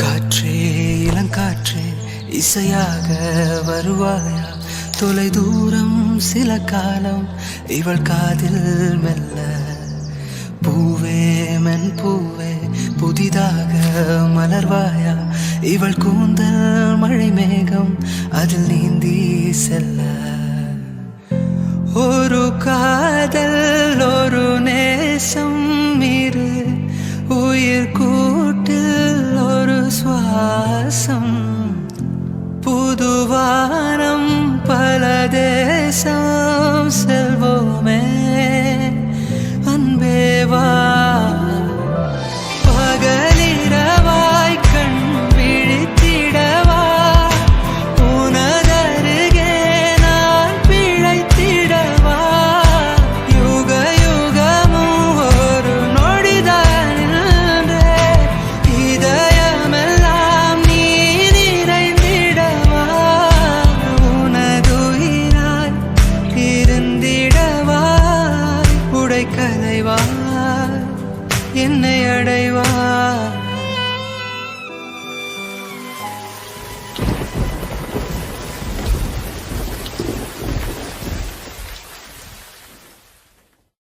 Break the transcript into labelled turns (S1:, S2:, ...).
S1: காற்றே இளங்காற்றே இசையாக வருவாயா? தொலை தூரம் சில காலம் இவள் காதில் மெல்ல. பூவே மென் பூவே புதிதாக மலர்வாயா? இவள் கூந்தல் மழை மேகம் அதில் நீந்தி செல்ல. ஒரு காதல் ஒரு நேசம் இரு உயிர் கூட்டில் ஒரு சுவாசம். புதுவானம் பல தேசம் செல்வோமே அன்பேவா. பகலிரவாய் கண் விழித்திடவா? உனதருகே நான் பிழைத்திடவா? யுக யுகமும் ஒரு நொடிதான் நின்றே இதயமெல்லாம் நீ நிறைந்திடவா? உனதுயிராய் இருந்திடவா? உடை கலைவா என்னை அடைவா?